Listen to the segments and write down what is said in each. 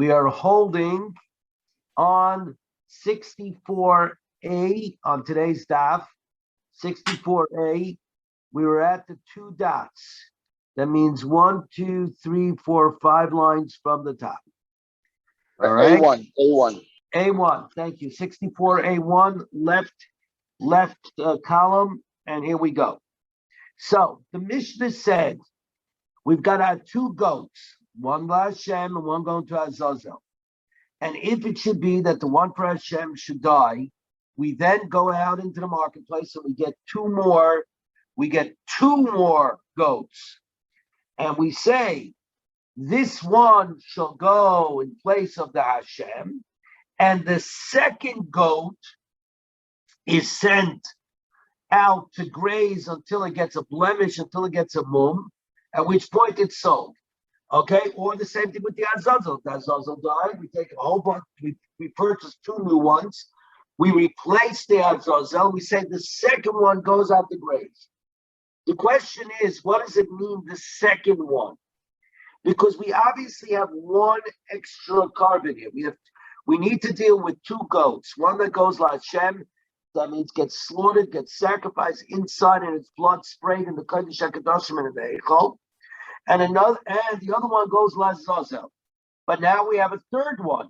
We are holding on 64A on today's daf. 64A. We were at the 2 dots. That means 1, 2, 3, 4, 5 lines from the top. All right. A1. Thank you. 64A1 left column, and here we go. So the Mishnah said we've got our 2 goats, one for Hashem and one going to Azazel. And if it should be that the one for Hashem should die, we then go out into the marketplace and we get 2 more. We get 2 more goats, and we say this one shall go in place of the Hashem, and the second goat is sent out to graze until it gets a blemish, until it gets a mum, at which point it's sold. Okay, or the same thing with the Azazel. The Azazel died, we take a whole bunch, we purchase 2 new ones, we replace the Azazel, we say the second one goes out to graze. The question is, what does it mean, the second one? Because we obviously have 1 extra carbon here. We need to deal with 2 goats. One that goes like Hashem, that means gets slaughtered, gets sacrificed inside, and its blood sprayed in the Kodesh HaKadoshim and in the Eichel. And the other one goes like Zazel. But now we have a third one,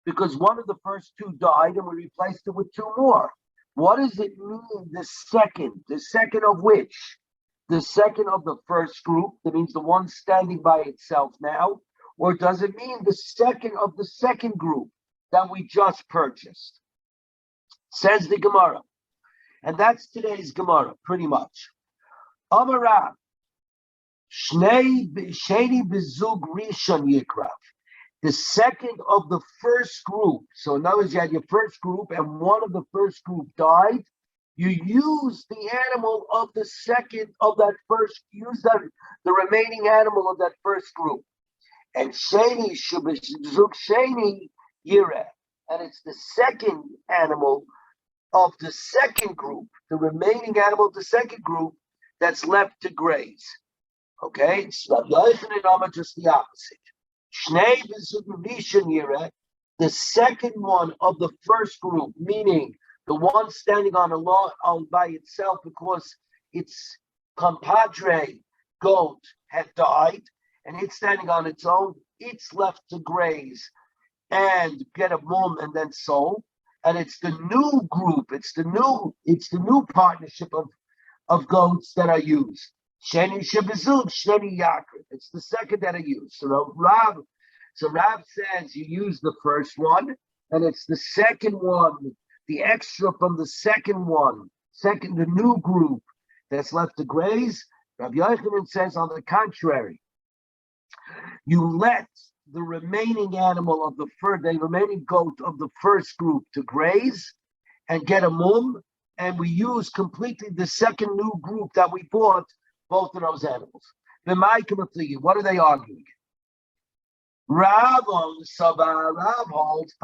because one of the first 2 died, and we replaced it with 2 more. What does it mean, the second? The second of which? The second of the first group, that means the one standing by itself now, or does it mean the second of the second group that we just purchased? Says the Gemara. And that's today's Gemara, pretty much. Amarav, Sheni Bezug Rishon Yikrav. The second of the first group. So in other words, you had your first group, and one of the first group died. You use the animal of the second of that first, the remaining animal of that first group. And Sheni Shubizuk Sheni Yireh. And it's the second animal of the second group, the remaining animal of the second group that's left to graze. Okay? So just the opposite. Shnei Bezuk Rishon Yireh, the second one of the first group, meaning the one standing on by itself because its compadre goat had died, and it's standing on its own, it's left to graze and get a mum and then sold. And it's the new group, it's the new partnership of goats that are used. Sheni Shebezug, Sheni Yaakov. It's the second that are used. So Rav says you use the first one, and it's the second one, the extra from the second one, the new group that's left to graze. Rabbi Yochanan says, on the contrary, you let the remaining animal of the remaining goat of the first group to graze and get a mum, and we use completely the second new group that we bought both of those animals. What are they arguing? Rav holds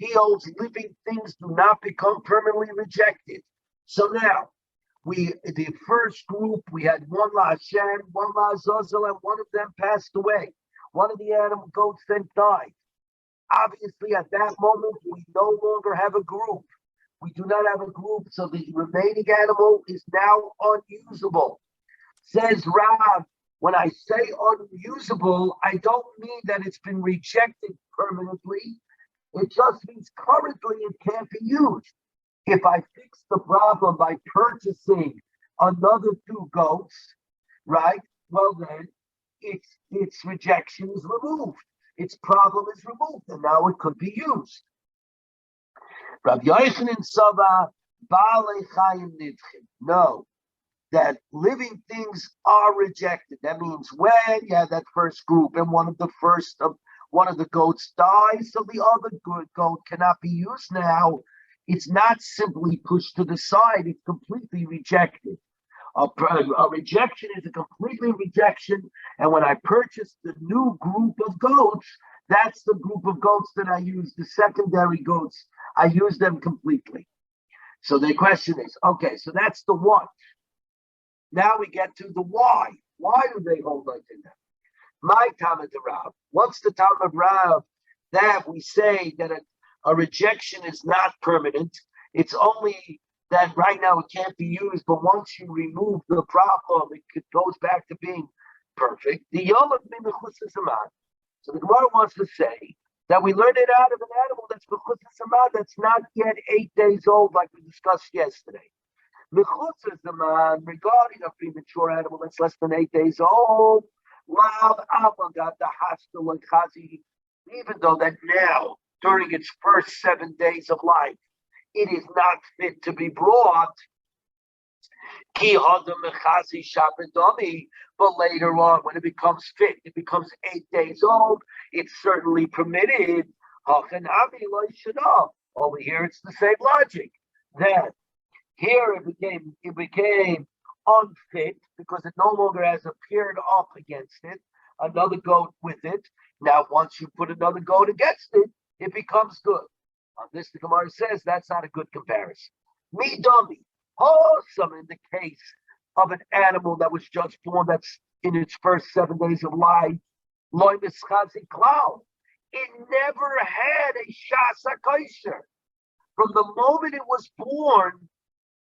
he holds living things do not become permanently rejected. So now, the first group, we had 1 La Hashem, 1 La Azazel, and one of them passed away. One of the animal goats then died. Obviously, at that moment, we no longer have a group. We do not have a group, so the remaining animal is now unusable. Says Rav, when I say unusable, I don't mean that it's been rejected permanently. It just means currently it can't be used. If I fix the problem by purchasing another 2 goats, right? Well then, its rejection is removed. Its problem is removed, and now it could be used. Rabbi Yochanan Sava, Baalei Chayim Nidchim. No, that living things are rejected. That means when you have that first group and one of the goats dies, so the other goat cannot be used now. It's not simply pushed to the side, it's completely rejected. A rejection is a completely rejection, and when I purchase the new group of goats, that's the group of goats that I use, the secondary goats, I use them completely. So the question is, okay, so that's the what. Now we get to the why. Why do they hold like that? My time of the Rav. What's the time of Rav that we say that a rejection is not permanent? It's only that right now it can't be used, but once you remove the problem, it goes back to being perfect. The Yoma b'mechutz zaman. So the Gemara wants to say that we learned it out of an animal that's mechutz zaman, that's not yet 8 days old, like we discussed yesterday. Mechutz zaman, regarding a premature animal that's less than 8 days old, Lav Avagad the hostile and Chazi, even though that now, during its first 7 days of life, it is not fit to be brought. Ki Hadam Mechazi Shabbatami, but later on, when it becomes fit, it becomes 8 days old, it's certainly permitted. Hachanami Lo Shana. Over here, it's the same logic. That here it became unfit because it no longer has appeared up against it, another goat with it. Now, once you put another goat against it, it becomes good. On this, the Gemara says that's not a good comparison. Me dummy, wholesome in the case of an animal that was just born, that's in its first 7 days of life. Loy mischazi klau. It never had a shasa kosher. From the moment it was born,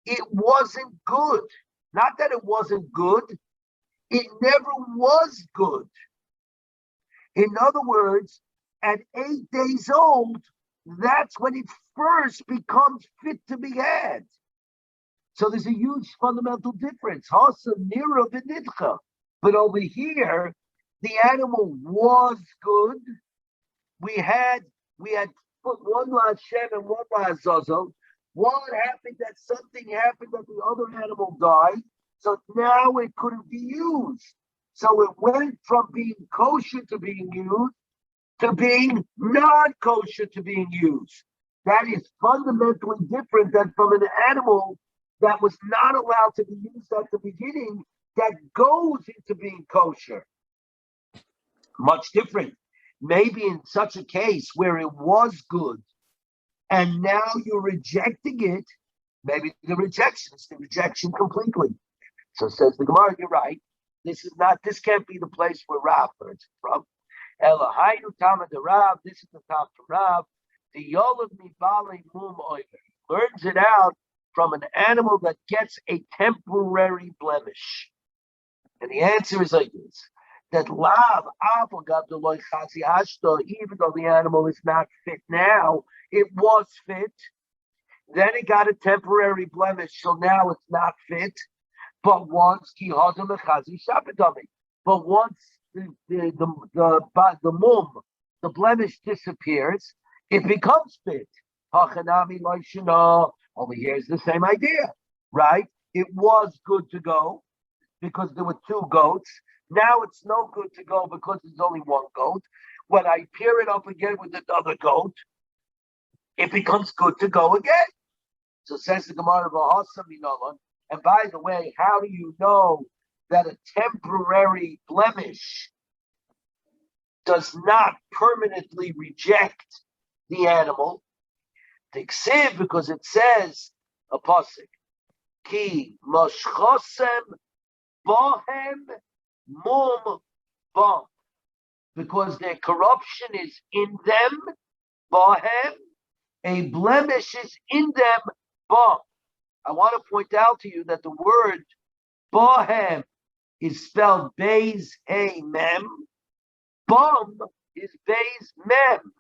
it wasn't good. Not that it wasn't good, it never was good. In other words, at 8 days old, that's when it first becomes fit to be had. So there's a huge fundamental difference. But over here, the animal was good. We had put one Lashem and one Lazazel. What happened that something happened that the other animal died, so now it couldn't be used. So it went from being kosher to being used to being non-kosher to being used. That is fundamentally different than from an animal that was not allowed to be used at the beginning that goes into being kosher. Much different. Maybe in such a case where it was good, and now you're rejecting it, maybe the rejection completely. So says the Gemara, you're right. This can't be the place where Rav learns it from. Elohainu Tama de Rav, this is the top from Rav. The Yolav Mibali Mum Oiver learns it out from an animal that gets a temporary blemish. And the answer is like this. That Lav Avogab the Loy Chazi Ashto, even though the animal is not fit now, it was fit. Then it got a temporary blemish, so now it's not fit. But once but once the mum, the blemish disappears, it becomes fit. Over here is the same idea, right? It was good to go because there were 2 goats. Now it's no good to go because there's only 1 goat. When I pair it up again with another goat, it becomes good to go again. So says the Gemara, and by the way, how do you know that a temporary blemish does not permanently reject the animal? Because it says a pasuk, ki moshchosem bohem mum bom, because their corruption is in them, bohem, a blemish is in them, bom. I want to point out to you that the word bohem is spelled Beis Hey Mem. Bom is Beis Mem.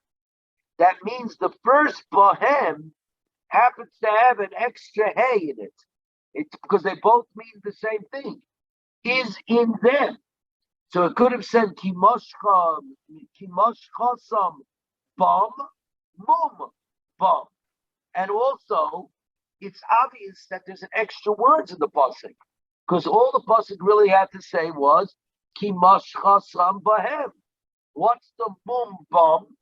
That means the first bohem happens to have an extra hey in it. It's because they both mean the same thing. Is in them. So it could have said kimoshchosam bom mum bom. And also, it's obvious that there's an extra words in the pasuk, because all the pasuk really had to say was kimoshchosam bahem. What's the mum bom?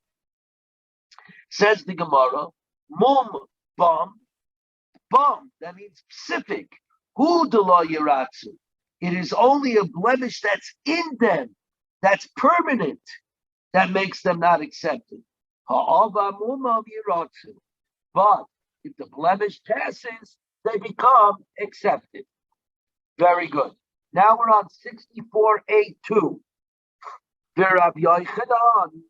Says the Gemara, mum bom, bom. That means specific. Hu de lo yiratzu. It is only a blemish that's in them, that's permanent, that makes them not accepted. Ha'ava mum yiratzu. But if the blemish passes, they become accepted. Very good. Now we're on 64A2. Rabbi Yochanan,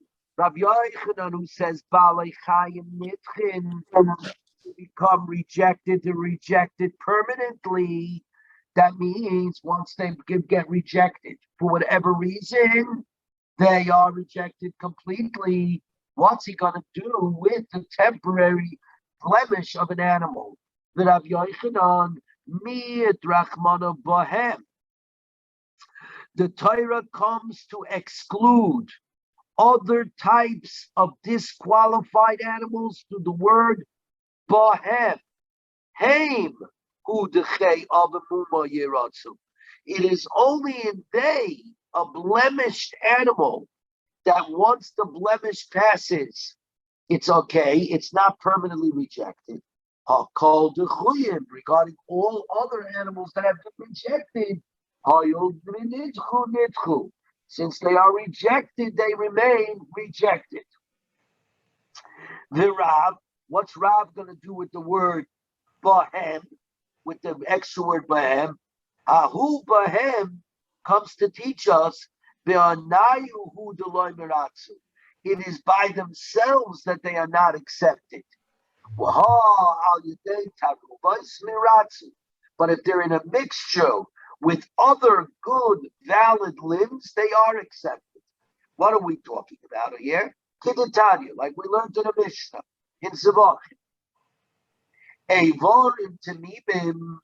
who says Balei Chayim Nitchin, to become rejected, to rejected permanently. That means once they get rejected for whatever reason, they are rejected completely. What's he going to do with the temporary blemish of an animal? The Rabbi Yochanan, Mid Rachmana Bohem. The Torah comes to exclude other types of disqualified animals through the word Bohem. Haim, hu dechei avamuma yiratzu. It is only in they, a blemished animal, that once the blemish passes, it's okay. It's not permanently rejected. Called regarding all other animals that have been rejected. Since they are rejected, they remain rejected. The Rav, what's Rav going to do with the word Bahem, with the extra word Bahem? Ahu Bahem comes to teach us it is by themselves that they are not accepted. But if they're in a mixture with other good, valid limbs, they are accepted. What are we talking about here? Kidditanya, like we learned in the Mishnah, in Zavachim. Eivorim Tamimim,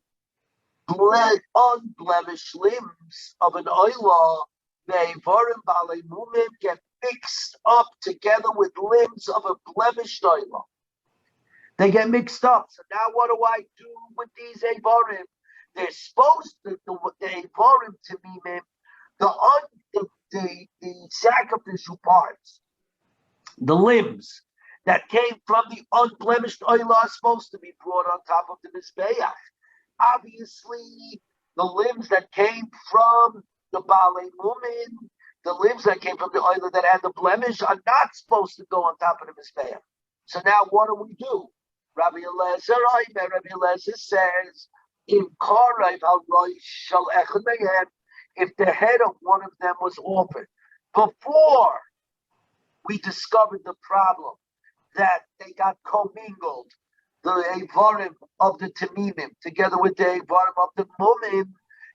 unblemished limbs of an oilah, the Eivorim Balei Mumim get mixed up together with limbs of a blemished oilah. They get mixed up. So now what do I do with these Eivorim? They're supposed to, the Eivorim Tamimim, the sacrificial parts, the limbs that came from the unblemished oilah are supposed to be brought on top of the Mizbeach. Obviously, the limbs that came from the Balei Mumin, the limbs that came from the oilah that had the blemish are not supposed to go on top of the Mizbeach. So now what do? Rabbi Eliezer says, if the head of one of them was offered before we discovered the problem that they got commingled, the Eivarim of the Tamimim together with the Eivarim of the Mumim,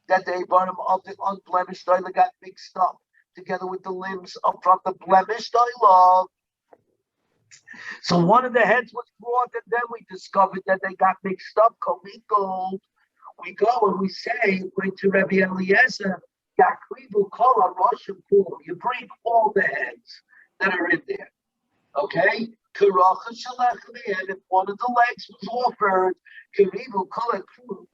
that the Eivarim of the unblemished oilah got mixed up together with the limbs from the blemished oilah. So one of the heads was brought, and then we discovered that they got mixed up, commingled. We go and we say, according to Rabbi Eliezer, Yakrivu Kol Roshim Pool. You bring all the heads that are in there. Okay? And if one of the legs was offered, Karivu Kol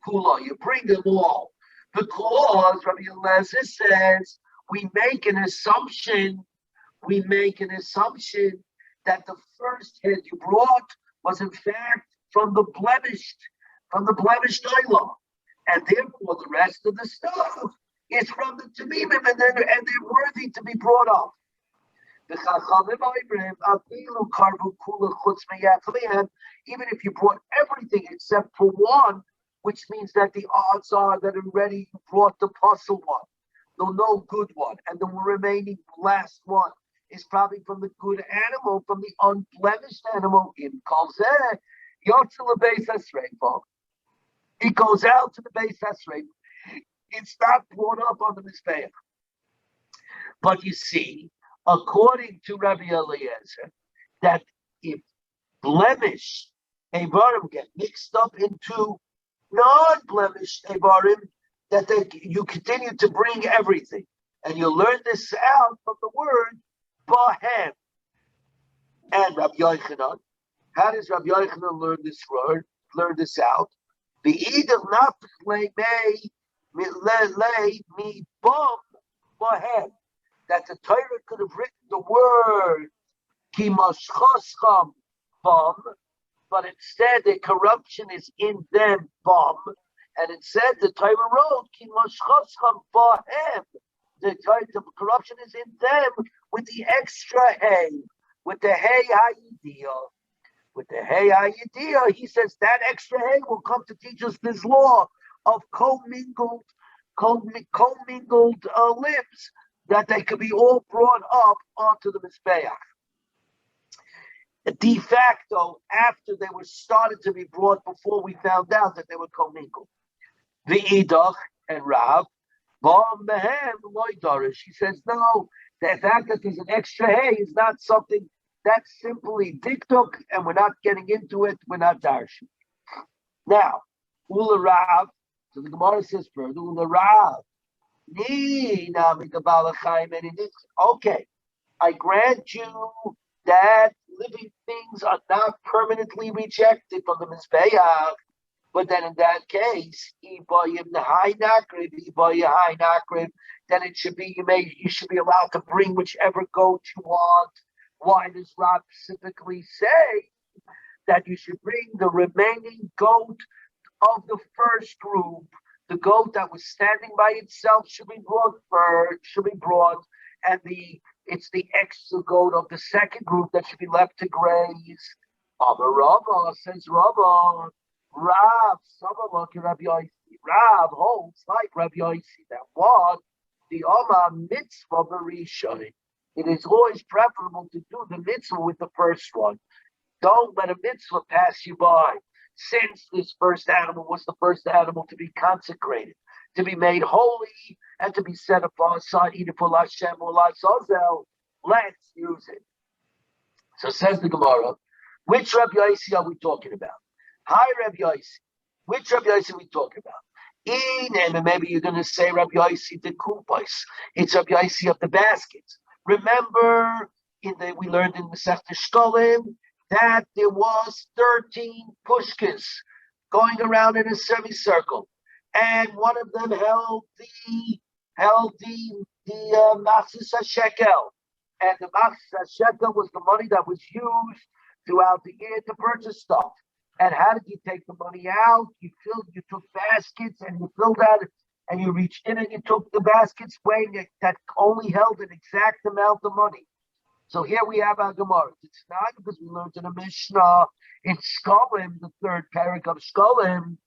Kula. You bring them all. Because Rabbi Eliezer says we make an assumption that the first head you brought was in fact from the blemished oilah, and therefore the rest of the stuff is from the Tamimim, and they're worthy to be brought up. Even if you brought everything except for one, which means that the odds are that already you brought the puzzle one, the no good one, and the remaining last one is probably from the good animal, from the unblemished animal. In Kolzeh, Yotzil Beis Esrei. It goes out to the Beis Esrei. It's not brought up on the Mizbeach. But you see, according to Rabbi Eliezer, that if blemished Eivarim get mixed up into non-blemished Eivarim, that you continue to bring everything. And you learn this out from the word Bahem. And Rabbi Yochanan, how does Rabbi Yochanan learn this out? The Eider Nafich me bum Bahem. That the Torah could have written the word Ki Mashchoscham bum, but instead the corruption is in them bum. And instead the Torah wrote Ki Mashchoscham Bahem. The corruption is in them with the extra hay, with the hay hayidiyah. With the hay hayidiyah, he says that extra hay will come to teach us this law of commingled limbs. that they could be all brought up onto the Mizbeach. De facto, after they were started to be brought, before we found out that they were commingled. The Idach and Rav, she says, no, the fact that there's an extra hay is not something that's simply diktuk, and we're not getting into it, we're not darshing. Now, Ula Rav, so the Gemara says further, Ula Rav, okay, I grant you that living things are not permanently rejected from the Mizbeach, but then in that case, then it should be you should be allowed to bring whichever goat you want. Why does Rab specifically say that you should bring the remaining goat of the first group? The goat that was standing by itself should be brought, and it's the extra goat of the second group that should be left to graze. Rava says Rava, Rav holds like Rabbi Yossi that what the Yoma mitzvah b'rishon. It is always preferable to do the mitzvah with the first one. Don't let a mitzvah pass you by. Since this first animal was the first animal to be consecrated, to be made holy, and to be set aside either for Lashem or Lazazel, let's use it. So says the Gemara, which Rabbi Yossi are we talking about? Hi, Rabbi Yossi. Which Rabbi Yossi are we talking about? And maybe you're going to say Rabbi Yossi the Kupais. It's Rabbi Yossi of the baskets. Remember, we learned in Masechta Shkolim that there was 13 pushkas going around in a semicircle, and one of them held the Machzis HaShekel, and the Machzis HaShekel was the money that was used throughout the year to purchase stuff. And how did you take the money out? You took baskets and you filled out, and you reached in and you took the baskets weighing it that only held an exact amount of money. So here we have our Gemara. It's not because we learned in a Mishnah in Shkolim, the third parak of Shkolim.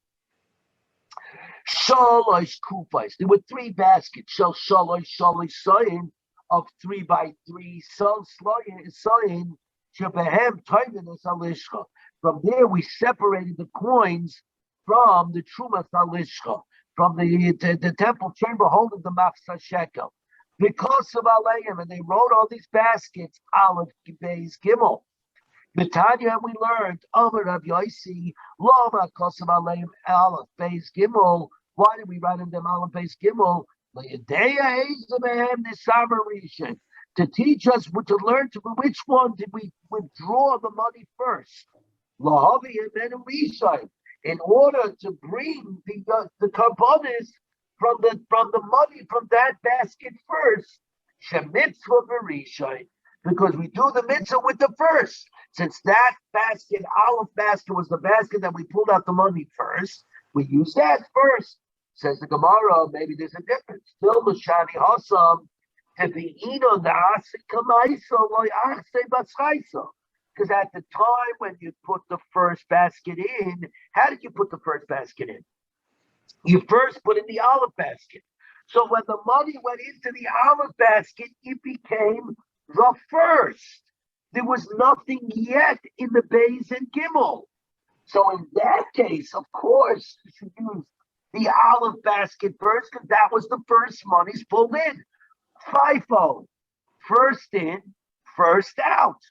Shalosh Kufais. There were 3 baskets. Shalosh Soyin of 3 by 3. Soyin Shebehem Toivinus Alishcha. From there, we separated the coins from the Trumas Alishcha, from the temple chamber holding the Machzis Shekel. Because of Aleim, and they wrote all these baskets, Aleph, Beis, Gimel. Betanya, and we learned, Amar Rav Yossi, Lama Kosav Aleim, Aleph, Beis, Gimel. Why did we write in them Aleph, Beis, Gimel? To teach us, to learn to which one did we withdraw the money first. In order to bring the karbonis from the money from that basket first, because we do the mitzvah with the first. Since that basket, Aleph basket, was the basket that we pulled out the money first, we use that first. Says the Gemara, maybe there's a difference. Still, L'shani Hasam, because at the time when you put the first basket in, how did you put the first basket in? You first put in the Aleph basket. So when the money went into the Aleph basket, it became the first. There was nothing yet in the Beis and Gimel. So in that case, of course, you should use the Aleph basket first, because that was the first monies pulled in. FIFO, first in, first out,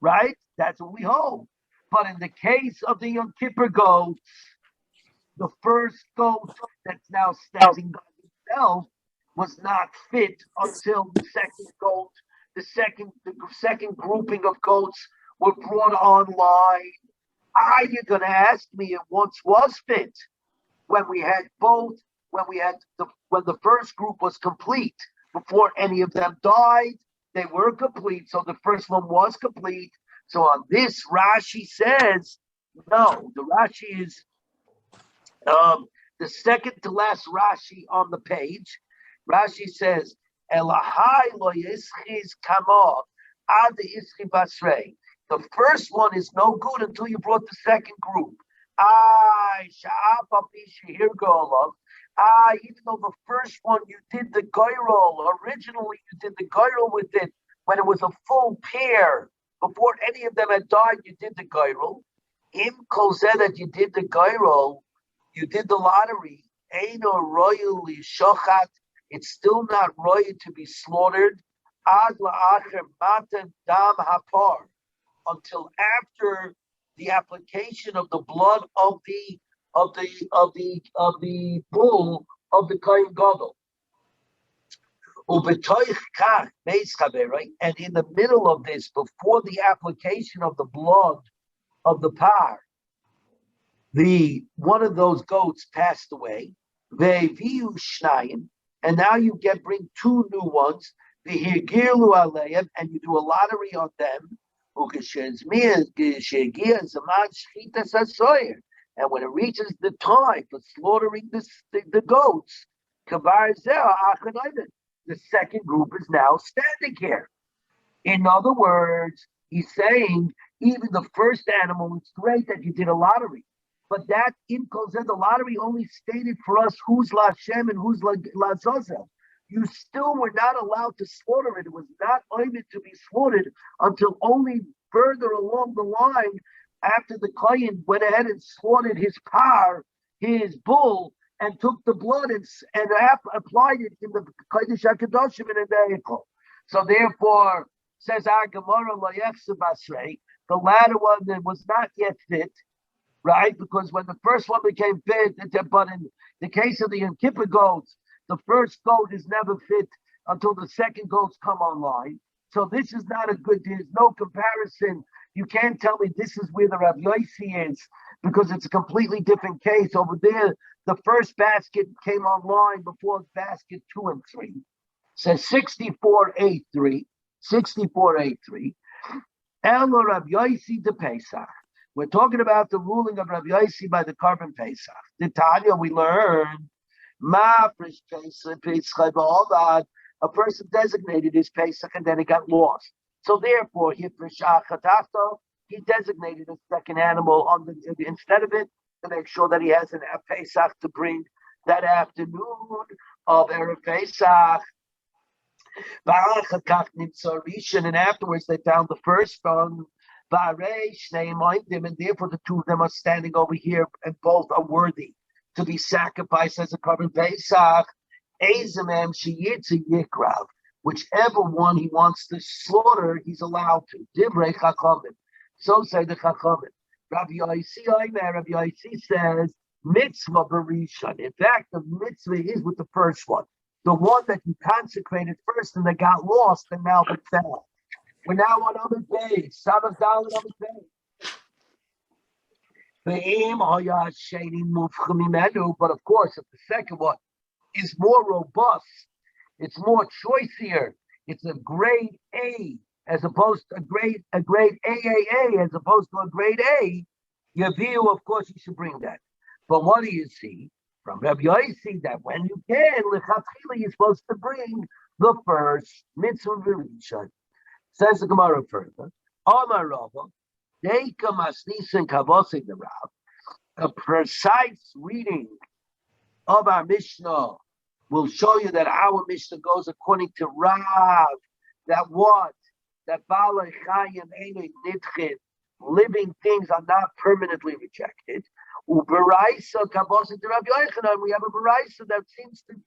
right? That's what we hold. But in the case of the Yom Kippur goats, the first goat that's now standing by itself was not fit until the second goat, the second grouping of goats were brought online. Are you going to ask me it once was fit? When we had both, when the first group was complete, before any of them died, they were complete. So the first one was complete. So on this, Rashi says, no, the Rashi is the second to last Rashi on the page. Rashi says, Elahai lo yischiz kama ad yischi basrei. The first one is no good until you brought the second group. Even though the first one you did the gyral, originally you did the gyral with it when it was a full pair, before any of them had died, you did the gyral. Im kolzeh that you did the gyral, you did the lottery. Eino royal shochat. It's still not royal to be slaughtered. Ad la'acher matan dam hapar, until after the application of the blood of the bull of the Kohen Gadol. Right? And in the middle of this, before the application of the blood of the par, the one of those goats passed away. And now you bring two new ones. And you do a lottery on them. And when it reaches the time for slaughtering the goats, the second group is now standing here. In other words, he's saying even the first animal, it's great that you did a lottery, but that in Kolzeh, the lottery only stated for us who's Lashem and who's Lazazel. You still were not allowed to slaughter it. It was not oimid to be slaughtered until only further along the line, after the Kohen went ahead and slaughtered his par, his bull, and took the blood and applied it in the Kodesh HaKadoshim in the vehicle. So therefore, says our Gemara, the latter one that was not yet fit, right? Because when the first one became fit, but in the case of the Yom Kippur goats, the first goat is never fit until the second goats come online. So this is not a good, there's no comparison. You can't tell me this is where the Rav Yossi is, because it's a completely different case. Over there, the first basket came online before basket 2 and 3. It says 6483. 6483. Elo Rav Yossi de Pesach. We're talking about the ruling of Rav Yossi by the Carbon Pesach. The Tanya we learned, Ma Pesach, all that a person designated his Pesach and then it got lost. So therefore, he designated a second animal on instead of it to make sure that he has an Pesach to bring that afternoon of Erev Pesach. And afterwards they found the first one, and therefore the two of them are standing over here, and both are worthy to be sacrificed as a carbon Pesach. Whichever one he wants to slaughter, he's allowed to. Divrei Chachamim. So say the Chachamim. Rabbi Yossi says, mitzvah berishan. In fact, the mitzvah is with the first one. The one that you consecrated first and they got lost and now they fell. We're now on other days. Sabbath down on other days. But of course, if the second one is more robust, it's more choicier, it's a grade A as opposed to a grade AAA as opposed to a grade A, your view, of course, you should bring that. But what do you see from Rabbi Yossi that when you can, lechatchila, you're supposed to bring the first mitzvah v'rishon. Says the Gemara further, Amar Rava, Deika Masnisin Kavosik the Rav, a precise reading of our Mishnah will show you that our Mishnah goes according to Rav, that what? That Balei Chayim Einei Nidchin, living things are not permanently rejected. Uberaisa Kavosik the Rav Yochanan, we have a Beraisa that seems to be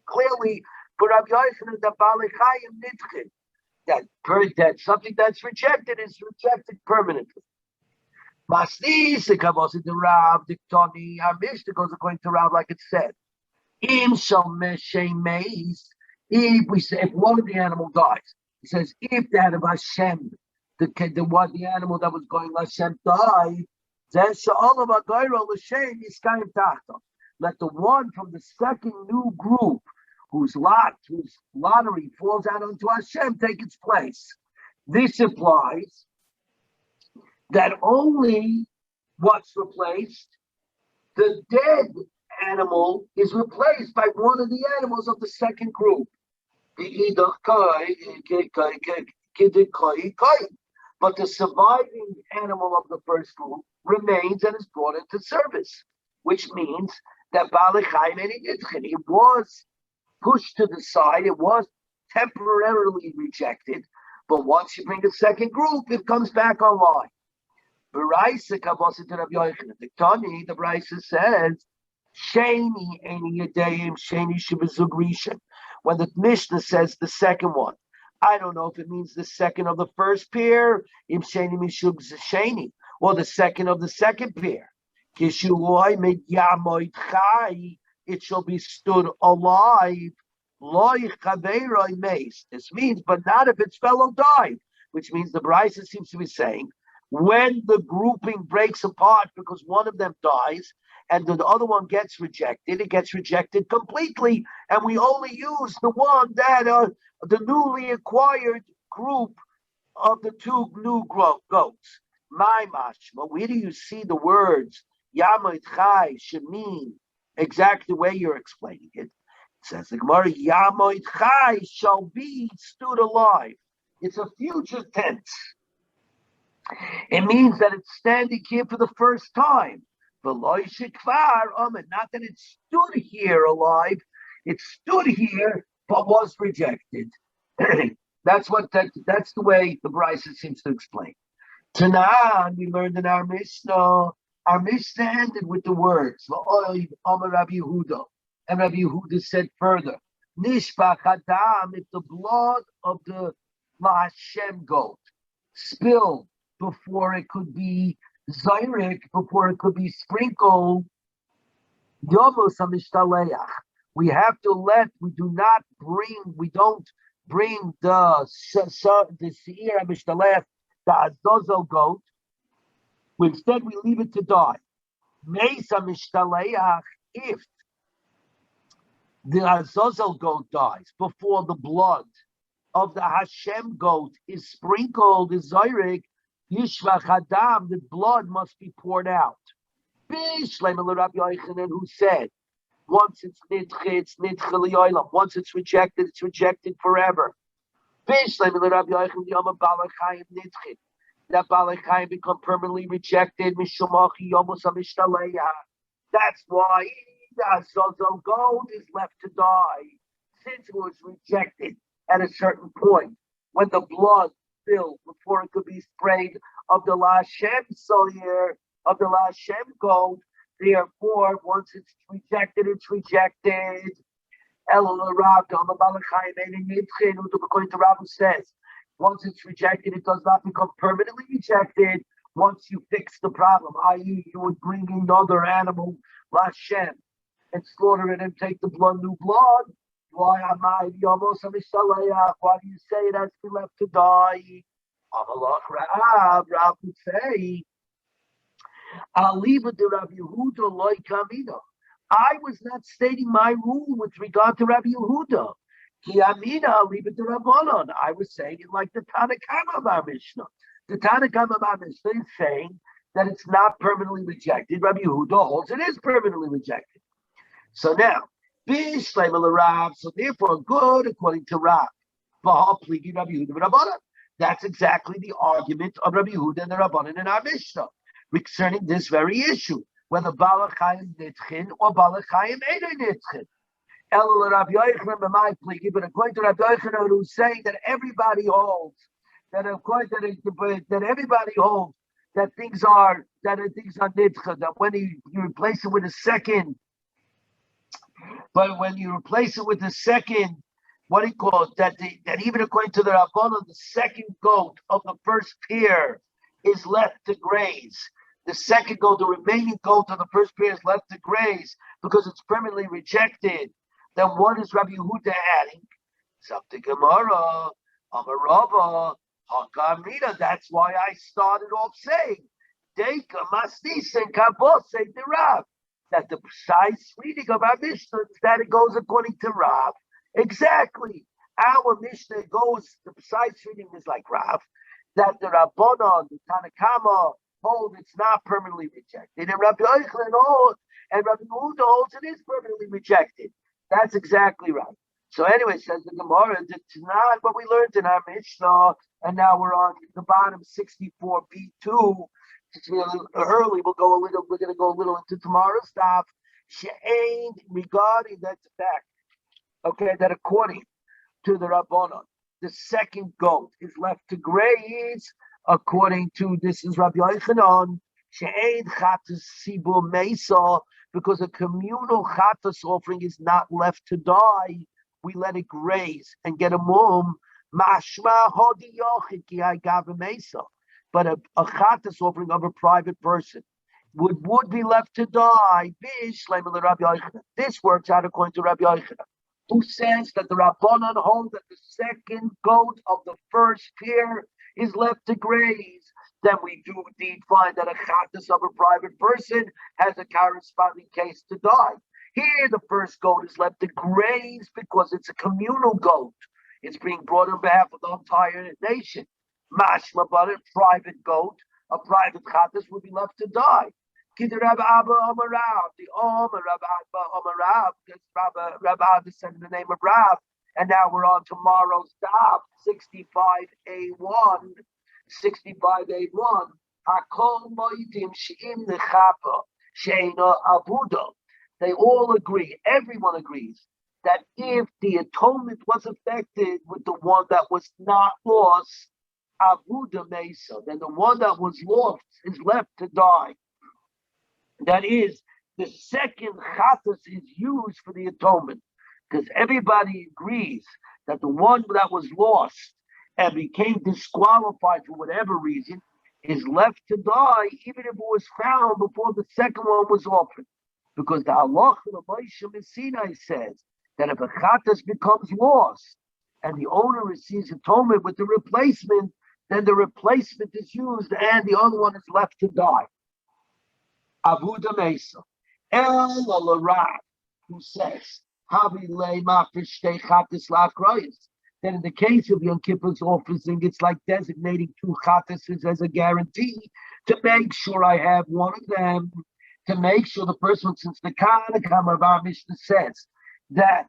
clearly for Rav Yochanan that Balei Chayim Nidchin. That something that's rejected is rejected permanently. Masnis the Kavosik the Rav Diktoni, our Mishnah goes according to Rav, like it said. If we say if one of the animal dies, it says if that of Hashem, the animal that was going Hashem died, then let the one from the second new group whose lottery falls out onto Hashem take its place. This implies that only what's replaced, the dead animal is replaced by one of the animals of the second group. But the surviving animal of the first group remains and is brought into service, which means that Baalei Chaim ain't nitchen. It was pushed to the side. It was temporarily rejected. But once you bring a second group, it comes back online. The Brisa says, Sheni Eni Yadayim, Sheni Shibazug Rishon. When the Mishnah says the second one, I don't know if it means the second of the first pair, Im Sheni Mishug Sheni, or the second of the second pair. Kishuloy Mid Yamoid Chai, it shall be stood alive. This means, but not if its fellow died, which means the Brisa seems to be saying when the grouping breaks apart because one of them dies and the other one gets rejected, it gets rejected completely, and we only use the one that the newly acquired group of the two new goats. My mashma, where do you see the words Yamoid Chai should mean exactly the way you're explaining it? It says the Gemara, Yamoid Chai shall be stood alive. It's a future tense. It means that it's standing here for the first time. Not that it stood here alive. It stood here, but was rejected. That's the way the Brisa seems to explain. Tanan, we learned in our Mishnah. Our Mishnah ended with the words, Amar Rabbi Yehuda. And Rabbi Yehuda said further, Nishbach Adam, if the blood of the Hashem goat spilled before it could be Zyrek, before it could be sprinkled, Yomos HaMishtaleach. We have to we don't bring the Seir HaMishtaleach, the Azazel goat. Instead, we leave it to die. Meis HaMishtaleach, if the Azazel goat dies before the blood of the Hashem goat is sprinkled, is Zyrek, Yishvach Adam, the blood must be poured out. Who said, once it's nitche, it's nitche li'olam. Once it's rejected forever. That Baalei Chaim become permanently rejected. That's why the Azazel goat is left to die, since it was rejected at a certain point when the blood spilled before it could be sprayed of the Lashem Soyer, of the Lashem goat. Therefore, once it's rejected, it's rejected. According to Rav, who says, once it's rejected, it does not become permanently rejected. Once you fix the problem, i.e., you would bring another animal, Lashem, and slaughter it and take the new blood. Why do you say it has to be left to die? Rav would say, I'll leave it to Rabbi Yehuda like Kamina. I was not stating my rule with regard to Rabbi Yehuda. Ki Amina, I'll leave it to Rabbanon. I was saying it like the Tanakama of our Mishnah. The Tanakama of our Mishnah is saying that it's not permanently rejected. Rabbi Yehuda holds it is permanently rejected. So now, so therefore, good according to Rav. That's exactly the argument of Rabbi Yehuda and the Rabbanon in our Mishnah concerning this very issue, whether Baalei Chaim nitchin or Baalei Chaim ain't nitchin. But according to Rabbi Yochanan, who's saying that everybody holds that things are nitchin, that when you replace it with a second. But when you replace it with the second, what do you call it? That even according to the Rabbanon, the second goat of the first pair is left to graze. The second goat, the remaining goat of the first pair is left to graze because it's permanently rejected. Then what is Rabbi Yehuda adding? Something Gemara, Amarava, Hakamina. That's why I started off saying, Deika Mastis and Kabose the Rav. That the precise reading of our Mishnah is that it goes according to Rav. Exactly. Our Mishnah goes, the precise reading is like Rav, that the Rabbanon, the Tanakama, hold it's not permanently rejected. And Rabbi Yochanan holds, and Rabbi Yehuda holds it is permanently rejected. That's exactly right. So anyway, says the Gemara, it's not what we learned in our Mishnah, and now we're on the bottom 64b2. It's a little early. We're going to go a little into tomorrow's stuff. regarding that fact, okay, that according to the Rabbanon, the second goat is left to graze. According to this is Rabbi Yochanan, she'ein chatas sibur mesa, because a communal chatas offering is not left to die. We let it graze and get a mum. Mashma hodi yochid ki ha'gav mesa, but a chatas offering of a private person would be left to die. This works out according to Rabbi Yochanan, who says that the Rabbanan hold that the second goat of the first pair is left to graze. Then we do indeed find that a chatas of a private person has a corresponding case to die. Here, the first goat is left to graze because it's a communal goat. It's being brought on behalf of the entire nation. Mashma, but a private goat, a private chatas would be left to die. The Rabbi Abba said in the name of Rav, and now we're on tomorrow's daf 65A1. 65A1. Hakol moidim she'im nechapa she'ena abuda. They all agree. Everyone agrees that if the atonement was affected with the one that was not lost, abuda mesa, then the one that was lost is left to die. That is, the second chatas is used for the atonement, because everybody agrees that the one that was lost and became disqualified for whatever reason is left to die, even if it was found before the second one was offered. Because the halacha of Moshe Sinai says that if a chatas becomes lost and the owner receives atonement with the replacement, then the replacement is used and the other one is left to die. Avuda Mesa. El Rav, who says, then in the case of Yom Kippur's offering, it's like designating two chatases as a guarantee to make sure I have one of them, to make sure the person, since the Kanakam of our Mishnah says that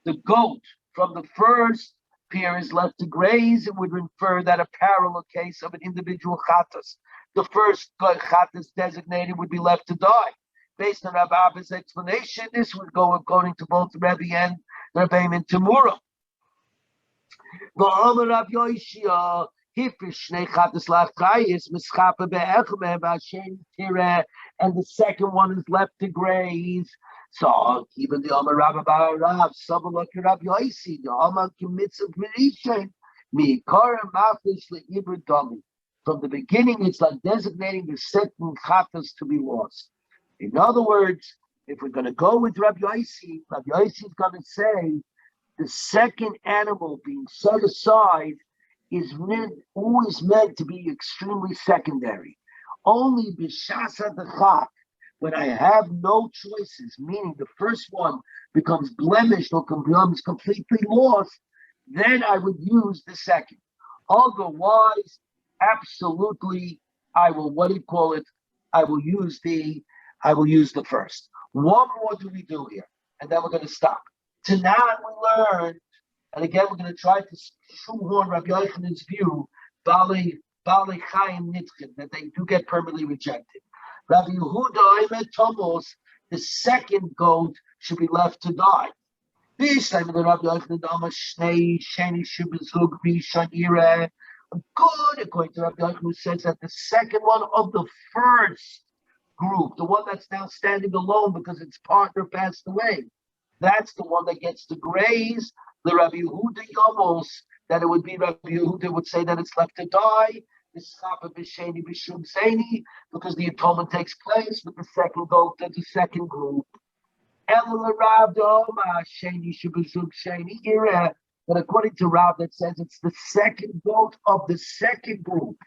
the goat from the first pair is left to graze, it would infer that a parallel case of an individual chatas, the first chatas designated, would be left to die. Based on Rabbi Abba's explanation, this would go according to both Rebbe and Rebbe and Tamura. And the second one is left to graze. So even the Amar Rabbi Rav, Sabbalak Rabbi Yosi, the Amar commits a Berishin, Mikara Mafish Leibra Dami. From the beginning, it's like designating the second chatas to be lost. In other words, if we're going to go with Rabbi Yosi is going to say the second animal being set aside is always meant to be extremely secondary. Only b'shasa dechak, when I have no choices, meaning the first one becomes blemished or becomes completely lost, then I would use the second. Otherwise, absolutely, I will, I will use the first. One more do we do here, and then we're going to stop. Tonight we learned, and again we're going to try to shoehorn Rabbi Yochanan's view, Bali Chaim Nitchin, that they do get permanently rejected. Rabbi Yehuda Emet Tomos, the second goat should be left to die. This time the Rabbi Yochanan Dama Shnei Sheni Shubizug Vishanire. Good, according to Rabbi Yochanan, who says that the second one of the first group, the one that's now standing alone because its partner passed away, that's the one that gets to graze. The Rabbi Yehuda Yomos, that it would be Rabbi Yehuda would say that it's left to die. Because the atonement takes place with the second goat of the second group. But according to Rav, that says it's the second goat of the second group.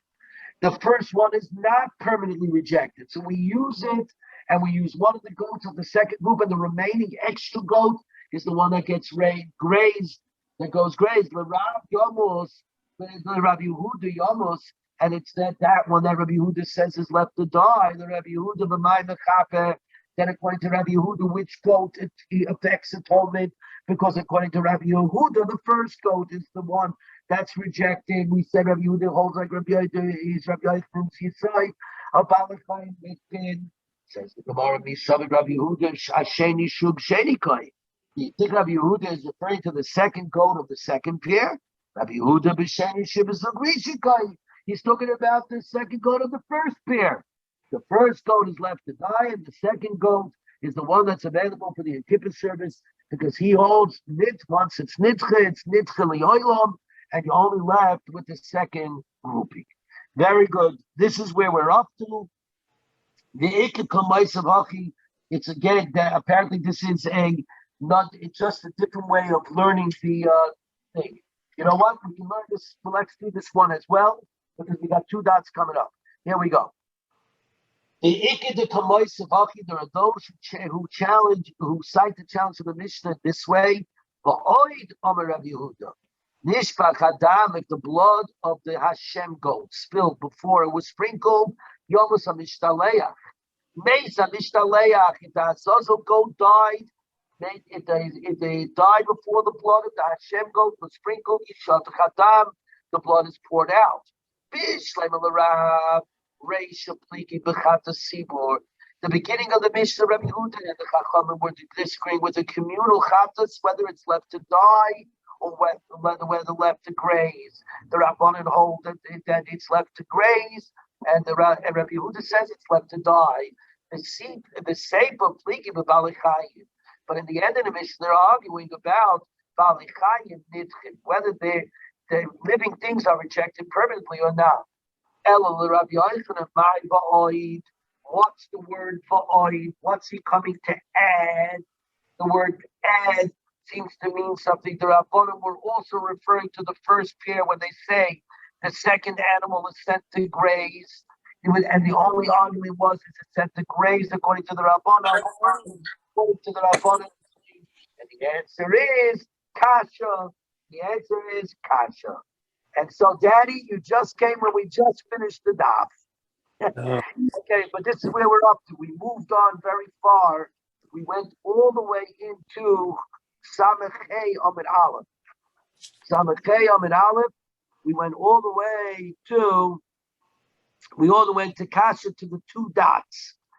The first one is not permanently rejected. So we use it, and we use one of the goats of the second group, and the remaining extra goat is the one that gets grazed, that goes grazed. The Rav Yomos, the Rabbi Yehuda Yomos, and it's that one that Rabbi Yehuda says is left to die. The Rabbi Yehuda b'may mechaper. Then according to Rabbi Yehuda, which goat it affects atonement? Because according to Rabbi Yehuda, the first goat is the one that's rejected. We said Rabbi Yehuda holds like Rabbi Yehuda is Rabbi Yochanan's Yisai, a Balachayim Mitkin. Says the Gemara, Mishavid Rabbi Yehuda, Asheni Shug Sheni Koi. You think Rabbi Yehuda is referring to the second goat of the second pair? Rabbi Yehuda B'Sheni Shib is Koi. He's talking about the second goat of the first pair. The first goat is left to die, and the second goat is the one that's available for the Kippur service because he holds nit. Once it's nitche li'olam, and you're only left with the second grouping. Very good. This is where we're up to. The Ikka it's again that apparently this is it's just a different way of learning the thing. You know what? We can learn this. Well, let's do this one as well because we got two dots coming up. Here we go. The Ikka the Kamoisavachi, there are those who cite the challenge of the Mishnah this way. Va'oid Amar Rabbi Yehuda. Nishbach Hadam, if the blood of the Hashem goat spilled before it was sprinkled, Yomas Mishtaleach. Mesa Mishtaleach, if the Azazel goat died, if they died before the blood of the Hashem goat was sprinkled, Yishat Hadam, the blood is poured out. Bishlem Alarab, Reisha Pliki Bechata Sibor. The beginning of the Mishnah, Rabbi Yehuda and the Chachamim were disagreeing with a communal chatas, whether it's left to die or whether left to graze. The Rabbanan hold that it's left to graze, and Rabbi Yehuda says it's left to die. The Seifa Pliki B'Balichayim. But in the end of the Mishnah, they're arguing about Balichayim Nidchim, whether the living things are rejected permanently or not. What's the word va'oid? What's he coming to add? The word add seems to mean something. The Rabbanim were also referring to the first pair when they say the second animal is sent to graze. And the only argument was, is it sent to graze according to the Rabbanim? According to the Rabbanim. And the answer is kasha. The answer is kasha. And so, Daddy, you just came when we just finished the daf. Okay, but this is where we're up to. We moved on very far. We went all the way into Samechei Amid Aleph. Samechei Amid Aleph. We went all the way to Kasha to the two dots.